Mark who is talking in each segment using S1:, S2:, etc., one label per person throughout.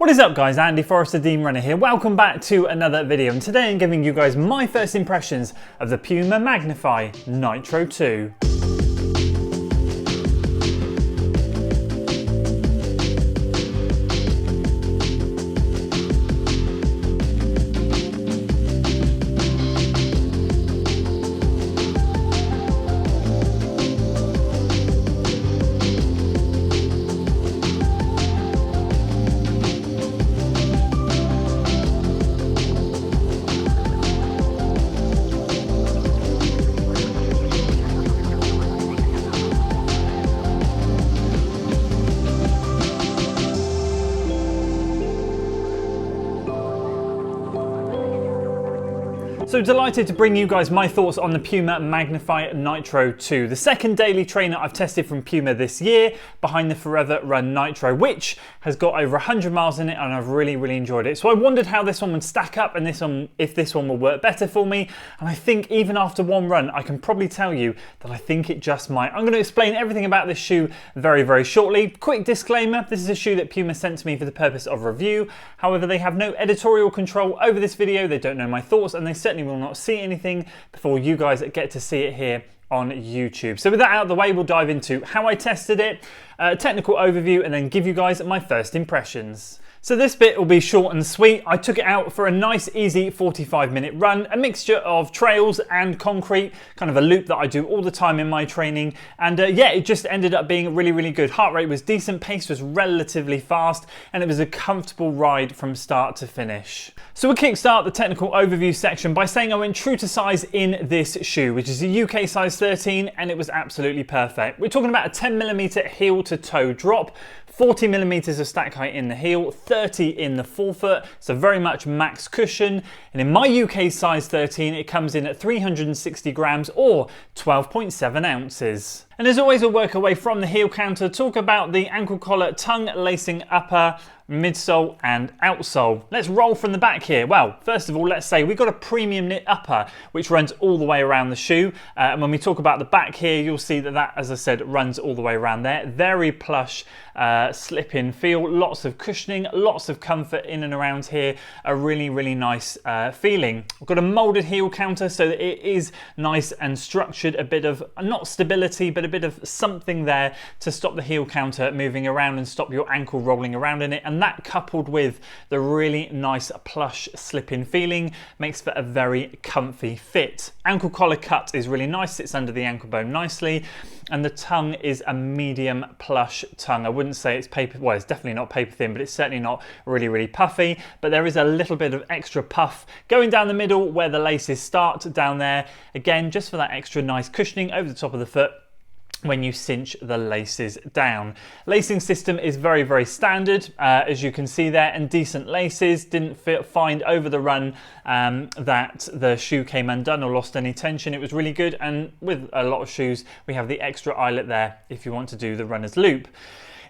S1: What is up guys, Andy Forrester Dean Runner here. Welcome back to another video, and today I'm giving you guys my first impressions of the Puma Magnify Nitro 2. So delighted to bring you guys my thoughts on the Puma Magnify Nitro 2, the second daily trainer I've tested from Puma this year, behind the Forever Run Nitro, which has got over 100 miles in it, and I've really enjoyed it. So I wondered how this one would stack up and if this one will work better for me, and I think even after one run I can probably tell you that I think it just might. I'm going to explain everything about this shoe very shortly. Quick disclaimer, this is a shoe that Puma sent to me for the purpose of review. However, they have no editorial control over this video, they don't know my thoughts, and they certainly will not see anything before you guys get to see it here on YouTube. So with that out of the way, we'll dive into how I tested it, technical overview, and then give you guys my first impressions. So this bit will be short and sweet. I took it out for a nice easy 45-minute run, a mixture of trails and concrete, kind of a loop that I do all the time in my training. And yeah, it just ended up being really good. Heart rate was decent, pace was relatively fast, and it was a comfortable ride from start to finish. So we'll kickstart the technical overview section by saying I went true to size in this shoe, which is a UK size 13, and it was absolutely perfect. We're talking about a 10mm heel to toe drop, 40mm of stack height in the heel, 30 in the forefoot, so very much max cushion. And in my UK size 13, it comes in at 360 grams or 12.7 ounces. And as always, we'll work our way from the heel counter, talk about the ankle collar, tongue lacing upper, midsole and outsole. Let's roll from the back here. Well, first of all, let's say we've got a premium knit upper which runs all the way around the shoe, and when we talk about the back here, you'll see that, as I said, runs all the way around there. Very plush slip-in feel, lots of cushioning, lots of comfort in and around here, a really nice feeling. I've got a molded heel counter so that it is nice and structured, a bit of, not stability, but a bit of something there to stop the heel counter moving around and stop your ankle rolling around in it. And that, coupled with the really nice plush slip-in feeling, makes for a very comfy fit. Ankle collar cut is really nice, sits under the ankle bone nicely, and the tongue is a medium plush tongue. I wouldn't say it's paper, well, it's definitely not paper thin, but it's certainly not really puffy, but there is a little bit of extra puff going down the middle where the laces start down there, again just for that extra nice cushioning over the top of the foot when you cinch the laces down. Lacing system is very standard, as you can see there, and decent laces. Didn't find over the run that the shoe came undone or lost any tension. It was really good, and with a lot of shoes we have the extra eyelet there if you want to do the runner's loop.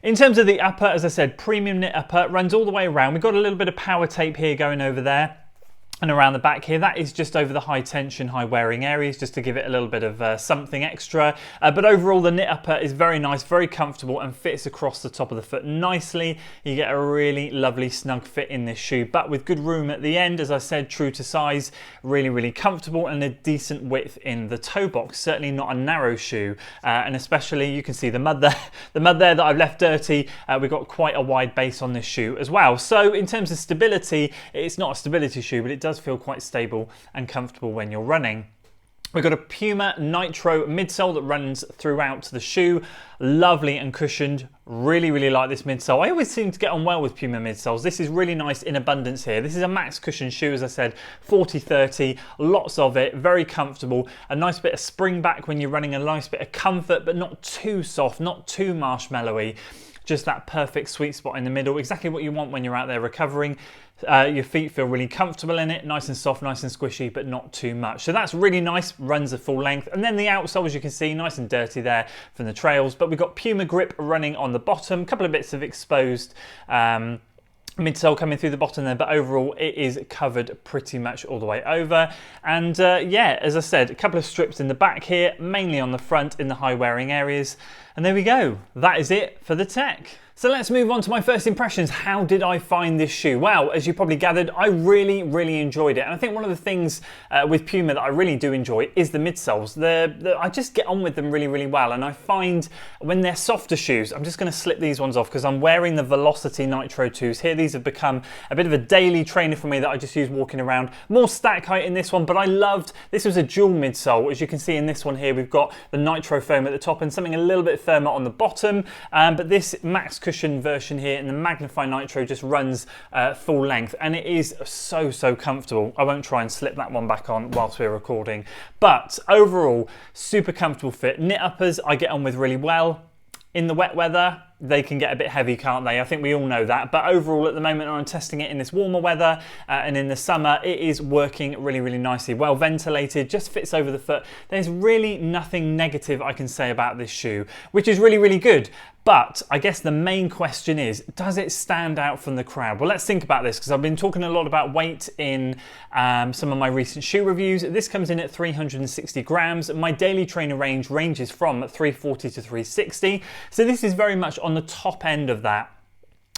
S1: In terms of the upper, as I said, premium knit upper, runs all the way around. We've got a little bit of power tape here going over there and around the back here. That is just over the high tension, high wearing areas, just to give it a little bit of something extra. But overall, the knit upper is very nice, very comfortable, and fits across the top of the foot nicely. You get a really lovely snug fit in this shoe, but with good room at the end, as I said, true to size, really comfortable, and a decent width in the toe box. Certainly not a narrow shoe, and especially you can see the mud there, that I've left dirty. We've got quite a wide base on this shoe as well. So in terms of stability, it's not a stability shoe, but it does feel quite stable and comfortable when you're running. We've got a Puma Nitro midsole that runs throughout the shoe, lovely and cushioned. Really like this midsole. I always seem to get on well with Puma midsoles. This is really nice in abundance here. This is a max cushion shoe, as I said, 40-30, lots of it, very comfortable. A nice bit of spring back when you're running, a nice bit of comfort, but not too soft, not too marshmallowy. Just that perfect sweet spot in the middle, exactly what you want when you're out there recovering. Your feet feel really comfortable in it, nice and soft, nice and squishy, but not too much. So that's really nice, runs a full length. And then the outsole, as you can see, nice and dirty there from the trails. But we've got Puma grip running on the bottom, a couple of bits of exposed midsole coming through the bottom there, but overall it is covered pretty much all the way over. And yeah, as I said, a couple of strips in the back here, mainly on the front in the high wearing areas. And there we go, that is it for the tech. So let's move on to my first impressions. How did I find this shoe? Well, as you probably gathered, I really enjoyed it. And I think one of the things with Puma that I really do enjoy is the midsoles. I just get on with them really well. And I find when they're softer shoes, I'm just going to slip these ones off because I'm wearing the Velocity Nitro 2s here. These have become a bit of a daily trainer for me that I just use walking around. More stack height in this one, but I loved, this was a dual midsole. As you can see in this one here, we've got the Nitro foam at the top and something a little bit firmer on the bottom. But this Max Cushion version here in the Magnify Nitro just runs full length, and it is so comfortable. I won't try and slip that one back on whilst we're recording, but overall super comfortable fit. Knit uppers I get on with really well. In the wet weather, they can get a bit heavy, can't they? I think we all know that. But overall, at the moment, I'm testing it in this warmer weather and in the summer, it is working really nicely. Well ventilated, just fits over the foot. There's really nothing negative I can say about this shoe, which is really good. But I guess the main question is, does it stand out from the crowd? Well, let's think about this because I've been talking a lot about weight in some of my recent shoe reviews. This comes in at 360 grams. My daily trainer ranges from 340 to 360. So this is very much on the top end of that.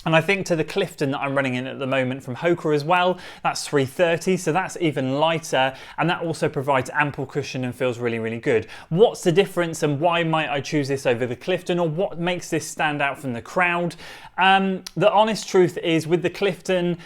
S1: And I think to the Clifton that I'm running in at the moment from Hoka as well, that's 330, so that's even lighter, and that also provides ample cushion and feels really good. What's the difference and why might I choose this over the Clifton, or what makes this stand out from the crowd? The honest truth is with the Clifton,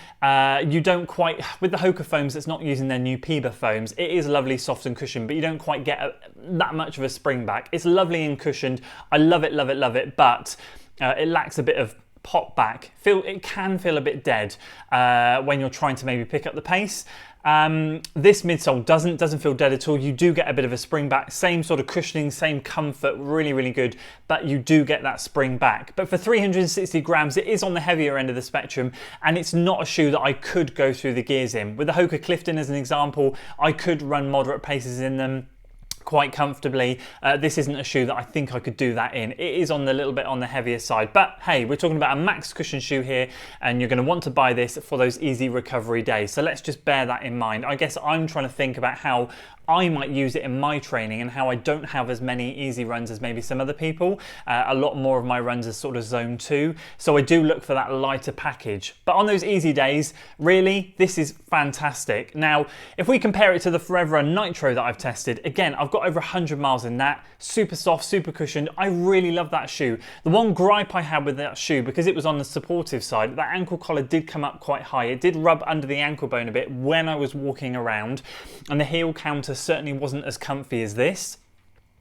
S1: you don't quite, with the Hoka foams that's not using their new Puma foams, it is lovely soft and cushioned, but you don't quite get that much of a spring back. It's lovely and cushioned. I love it, but it lacks a bit of pop back. It can feel a bit dead when you're trying to maybe pick up the pace. This midsole doesn't feel dead at all. You do get a bit of a spring back, same sort of cushioning, same comfort, really good, but you do get that spring back. But for 360 grams, it is on the heavier end of the spectrum, and it's not a shoe that I could go through the gears in. With the Hoka Clifton as an example, I could run moderate paces in them quite comfortably. This isn't a shoe that I think I could do that in. It is on the little bit on the heavier side, but hey, we're talking about a max cushion shoe here, and you're going to want to buy this for those easy recovery days. So let's just bear that in mind. I guess I'm trying to think about how I might use it in my training and how I don't have as many easy runs as maybe some other people. A lot more of my runs are sort of zone 2, so I do look for that lighter package. But on those easy days, really, this is fantastic. Now, if we compare it to the Forever Run Nitro that I've tested, again, I've got over 100 miles in that, super soft, super cushioned. I really love that shoe. The one gripe I had with that shoe, because it was on the supportive side, that ankle collar did come up quite high. It did rub under the ankle bone a bit when I was walking around, and the heel counter certainly wasn't as comfy as this.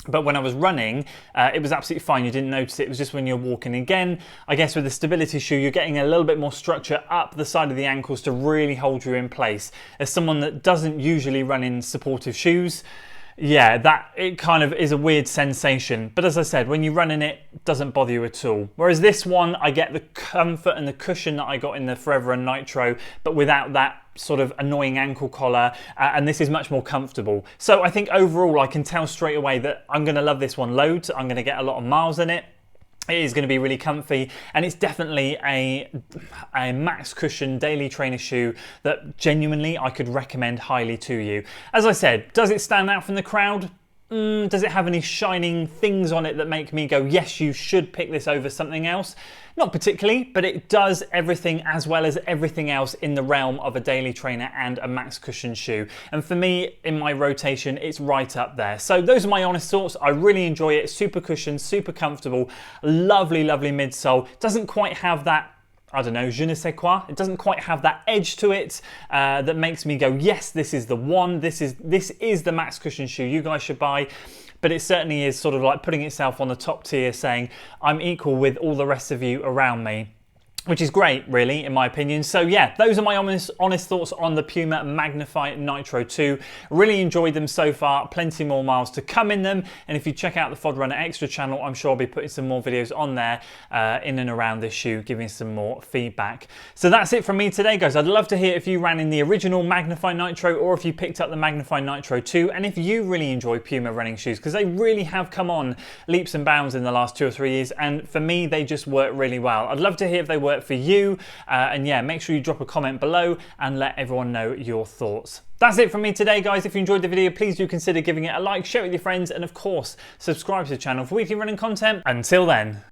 S1: But when I was running, it was absolutely fine. You didn't notice it. It was just when you're walking. Again, I guess with the stability shoe, you're getting a little bit more structure up the side of the ankles to really hold you in place. As someone that doesn't usually run in supportive shoes, yeah, that it kind of is a weird sensation. But as I said, when you run in it doesn't bother you at all. Whereas this one, I get the comfort and the cushion that I got in the Forever Run Nitro, but without that sort of annoying ankle collar, and this is much more comfortable. So I think overall I can tell straight away that I'm going to love this one loads. I'm going to get a lot of miles in it. It is going to be really comfy, and it's definitely a max cushion daily trainer shoe that genuinely I could recommend highly to you. As I said, does it stand out from the crowd? Does it have any shining things on it that make me go, yes, you should pick this over something else? Not particularly, but it does everything as well as everything else in the realm of a daily trainer and a max cushion shoe. And for me, in my rotation, it's right up there. So those are my honest thoughts. I really enjoy it. Super cushion, super comfortable, lovely midsole. Doesn't quite have that, I don't know, je ne sais quoi. It doesn't quite have that edge to it that makes me go, yes, this is the one. This is the max cushion shoe you guys should buy. But it certainly is sort of like putting itself on the top tier, saying I'm equal with all the rest of you around me, which is great, really, in my opinion. So yeah, those are my honest thoughts on the Puma Magnify Nitro 2. Really enjoyed them so far. Plenty more miles to come in them. And if you check out the FOD Runner Extra channel, I'm sure I'll be putting some more videos on there in and around this shoe, giving some more feedback. So that's it from me today, guys. I'd love to hear if you ran in the original Magnify Nitro or if you picked up the Magnify Nitro 2, and if you really enjoy Puma running shoes, because they really have come on leaps and bounds in the last 2 or 3 years. And for me, they just work really well. I'd love to hear if they work for you, and yeah, make sure you drop a comment below and let everyone know your thoughts. That's it from me today, guys. If you enjoyed the video, please do consider giving it a like, share it with your friends, and of course, subscribe to the channel for weekly running content. Until then.